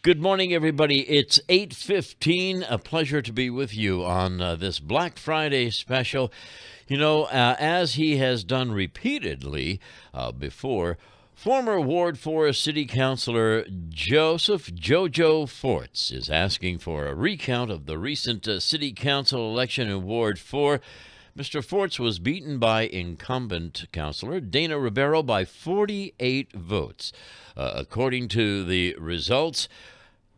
Good morning, everybody. It's 8:15. A pleasure to be with you on this Black Friday special. You know, as he has done repeatedly before, former Ward 4 City Councilor Joseph Jojo Forts is asking for a recount of the recent City Council election in Ward 4. Mr. Forts was beaten by incumbent councilor Dana Rebeiro by 48 votes. According to the results,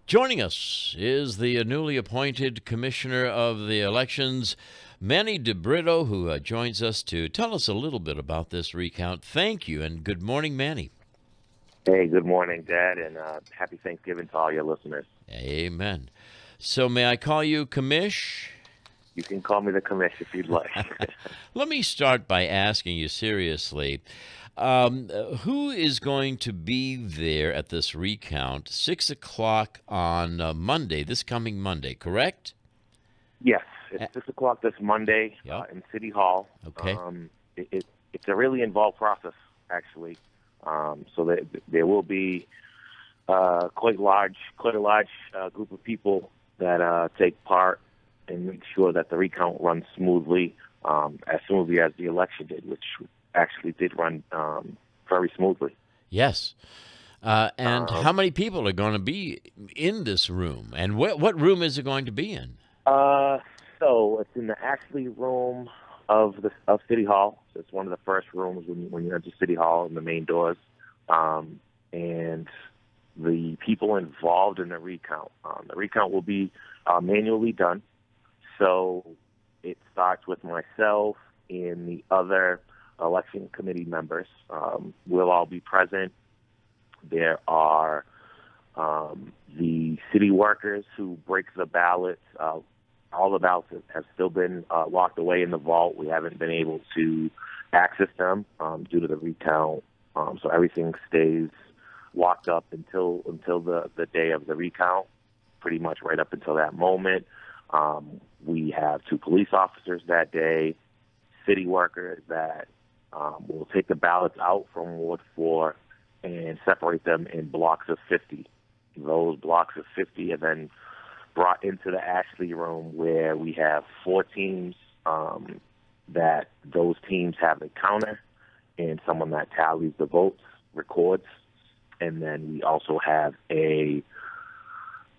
joining us is the newly appointed commissioner of the elections, Manny DeBrito, who joins us to tell us a little bit about this recount. Thank you, and good morning, Manny. Hey, good morning, Dad, and happy Thanksgiving to all your listeners. Amen. So may I call you Commish? You can call me the commish if you'd like. Let me start by asking you seriously, who is going to be there at this recount, 6 o'clock on Monday, this coming Monday, correct? Yes, it's 6 o'clock this Monday Yep. in City Hall. Okay. It's a really involved process, actually. So there will be quite a large group of people that take part and make sure that the recount runs smoothly, as smoothly as the election did, which actually did run very smoothly. Yes. And how many people are going to be in this room? And what room is it going to be in? So it's in the Ashley room of City Hall. So it's one of the first rooms when you enter City Hall in the main doors. And the people involved in the recount will be manually done. So it starts with myself and the other election committee members. We'll all be present. There are the city workers who break the ballots. All the ballots have still been locked away in the vault. We haven't been able to access them due to the recount. So everything stays locked up until the day of the recount, pretty much right up until that moment. We have 2 police officers that day, city workers that will take the ballots out from Ward 4 and separate them in blocks of 50. Those blocks of 50 are then brought into the Ashley room where we have 4 teams that those teams have a counter and someone that tallies the votes, records. And then we also have a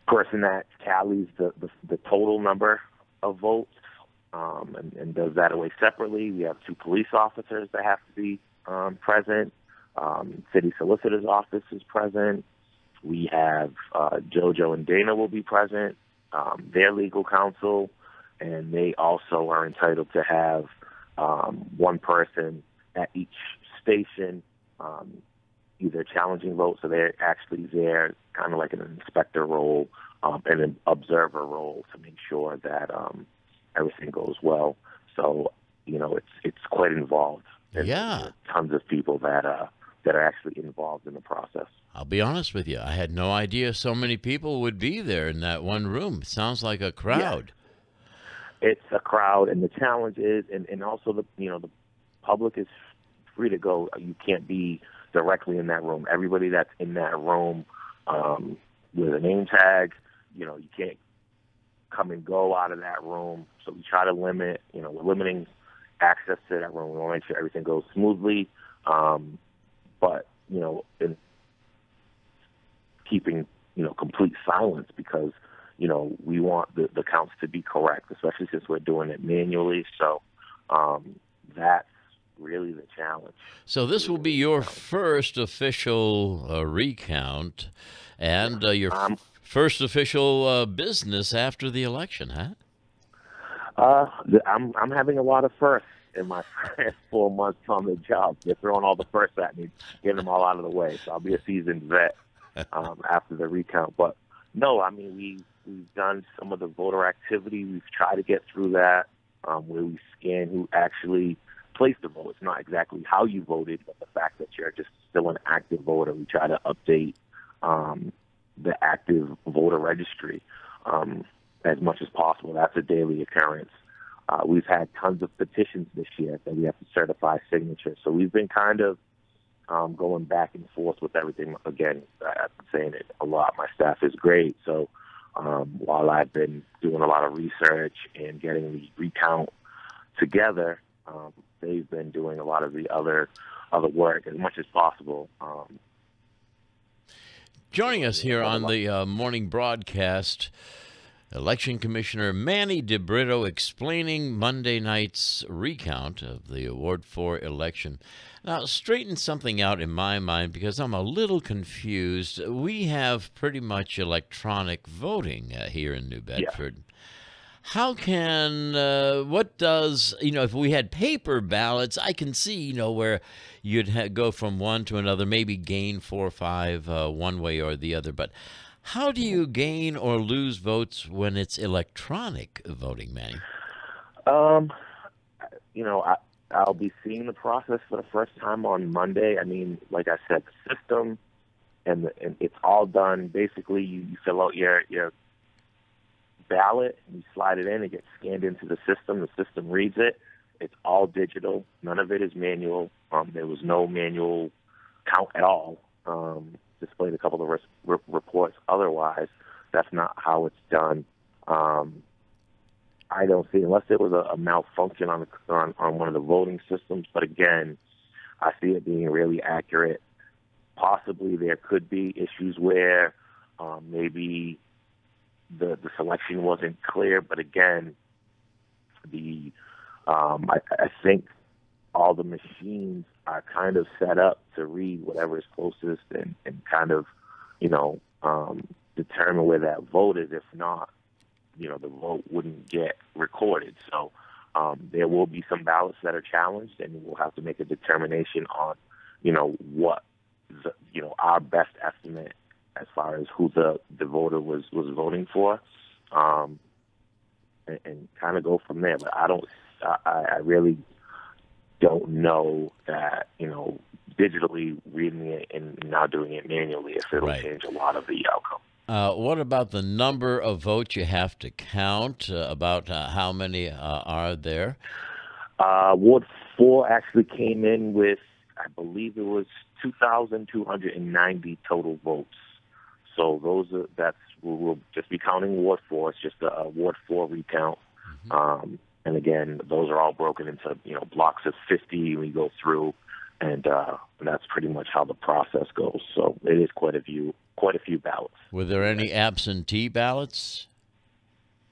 person that tallies the total number of votes and does that away separately. We have 2 police officers that have to be present. City solicitor's office is present. We have Jojo and Dana will be present, their legal counsel, and they also are entitled to have one person at each station either challenging votes, so they're actually there kind of like an inspector role and an observer role to make sure that everything goes well. So, it's quite involved. And Yeah. tons of people that are actually involved in the process. I'll be honest with you. I had no idea so many people would be there in that one room. Sounds like a crowd. Yeah. It's a crowd, and the challenge is, and also the public is free to go. You can't be directly in that room. Everybody that's in that room with a name tag, you can't come and go out of that room. So we try to limit, we're limiting access to that room. We want to make sure everything goes smoothly. But, in keeping, complete silence because, we want the counts to be correct, especially since we're doing it manually. So that's really the challenge. So this will be your first official recount and your first official business after the election, huh? I'm having a lot of firsts in my first 4 months on the job. They're throwing all the firsts at me, getting them all out of the way. So I'll be a seasoned vet after the recount. But no, I mean, we've done some of the voter activity. We've tried to get through that where we scan who actually placed the vote. It's not exactly how you voted, but the fact that you're just still an active voter. We try to update the active voter registry as much as possible. That's a daily occurrence. We've had tons of petitions this year that we have to certify signatures. So we've been kind of going back and forth with everything. Again, I've been saying it a lot. My staff is great. So while I've been doing a lot of research and getting the recount together, they've been doing a lot of the other work as much as possible. Joining us here on the morning broadcast, Election Commissioner Manny DeBrito explaining Monday night's recount of the Ward 4 election. Now, straighten something out in my mind because I'm a little confused. We have pretty much electronic voting here in New Bedford. Yeah. How can, what does, if we had paper ballots, I can see, where you'd go from one to another, maybe gain 4 or 5 one way or the other. But how do you gain or lose votes when it's electronic voting, Manny? I'll be seeing the process for the first time on Monday. I mean, like I said, the system and it's all done. Basically, you fill out your ballot, and you slide it in, it gets scanned into the system reads it. It's all digital. None of it is manual. There was no manual count at all. Displayed a couple of reports. Otherwise, that's not how it's done. I don't see, unless there was a malfunction on one of the voting systems. But again, I see it being really accurate. Possibly there could be issues where maybe the selection wasn't clear. But again, I think all the machines are kind of set up to read whatever is closest and kind of, determine where that vote is. If not, the vote wouldn't get recorded. So there will be some ballots that are challenged, and we'll have to make a determination on, what our best estimate as far as who the voter was voting for, and kind of go from there. But I really don't know that, digitally reading it and now doing it manually, if it'll change a lot of the outcome. What about the number of votes you have to count? About how many are there? Ward 4 actually came in with, I believe it was 2,290 total votes. So we'll just be counting Ward 4. It's just a Ward 4 recount. Mm-hmm. And again, those are all broken into, blocks of 50. We go through, and that's pretty much how the process goes. So it is quite a few ballots. Were there any absentee ballots?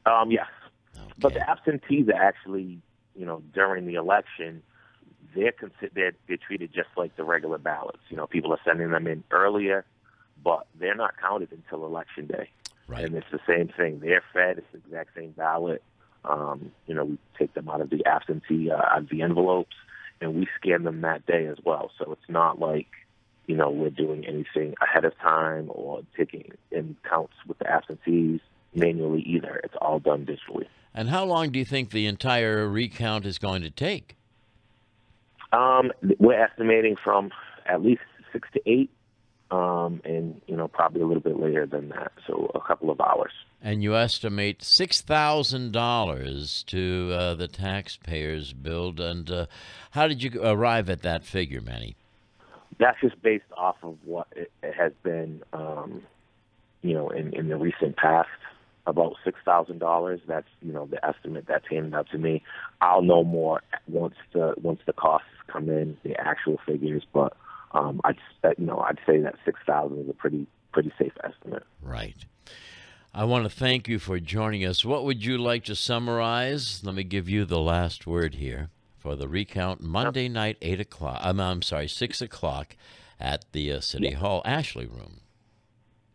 Yes. Okay. But the absentees are actually, during the election, they're treated just like the regular ballots. People are sending them in earlier, but they're not counted until Election Day. Right. And it's the same thing. They're fed. It's the exact same ballot. We take them out of the absentee, out of the envelopes, and we scan them that day as well. So it's not like, we're doing anything ahead of time or taking in counts with the absentees manually either. It's all done digitally. And how long do you think the entire recount is going to take? We're estimating from at least 6 to 8, and probably a little bit later than that, so a couple of hours. And you estimate $6,000 to the taxpayers' bill. And how did you arrive at that figure, Manny? That's just based off of what it has been, in the recent past, about $6,000. That's the estimate that's handed out to me. I'll know more once the costs come in, the actual figures. But I'd say that $6,000 is a pretty safe estimate. Right. I want to thank you for joining us. What would you like to summarize? Let me give you the last word here for the recount Monday night, 6 o'clock at the City Hall Ashley Room.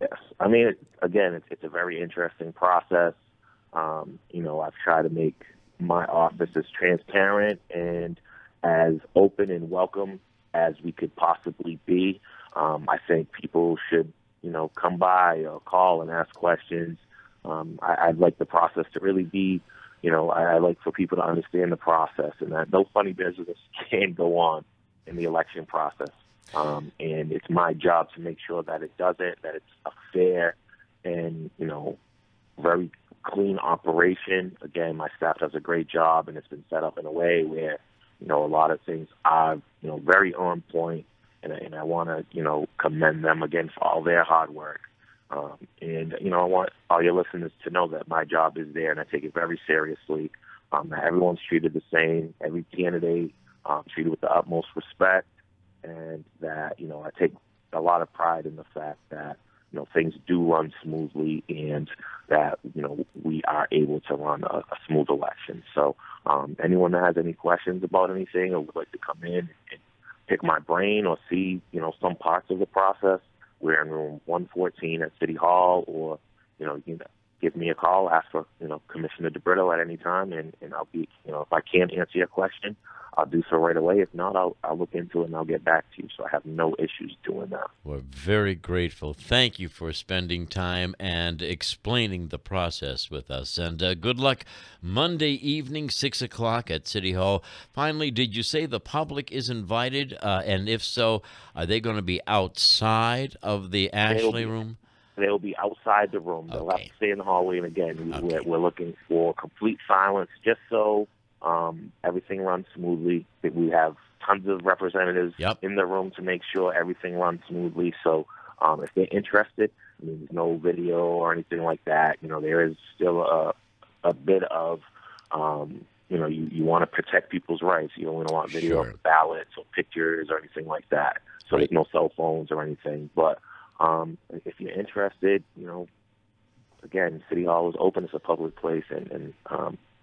Yes. I mean, it's a very interesting process. I've tried to make my office as transparent and as open and welcome as we could possibly be. I think people should, come by or call and ask questions. I'd like the process to really be, I like for people to understand the process and that no funny business can go on in the election process. And it's my job to make sure that it doesn't, that it's a fair and, very clean operation. Again, my staff does a great job, and it's been set up in a way where, a lot of things are, very on point and I want to, commend them again for all their hard work. And I want all your listeners to know that my job is there, and I take it very seriously. That everyone's treated the same, every candidate treated with the utmost respect, and that I take a lot of pride in the fact that things do run smoothly, and that we are able to run a smooth election. So anyone that has any questions about anything or would like to come in and pick my brain or see some parts of the process, we're in room 114 at City Hall, or you can give me a call, ask for Commissioner DeBrito at any time, and I'll be if I can't answer your question, I'll do so right away. If not, I'll look into it and I'll get back to you. So I have no issues doing that. We're very grateful. Thank you for spending time and explaining the process with us. And good luck Monday evening, 6 o'clock at City Hall. Finally, did you say the public is invited? And if so, are they going to be outside of the Ashley room? They'll be outside the room. They'll have to stay in the hallway. And again, we're looking for complete silence, just so everything runs smoothly. We have tons of representatives in the room to make sure everything runs smoothly. So if they're interested, there's no video or anything like that. There is still a bit of, you want to protect people's rights. You don't want video of the ballots or pictures or anything like that. So there's no cell phones or anything. But if you're interested, again, City Hall is open. It's a public place, and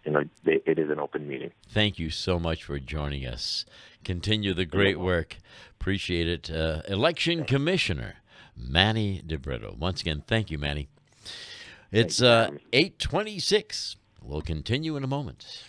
it is an open meeting. Thank you so much for joining us. Continue the great work. Appreciate it. Election Commissioner Manny DeBrito. Once again, thank you, Manny. It's 8:26. We'll continue in a moment.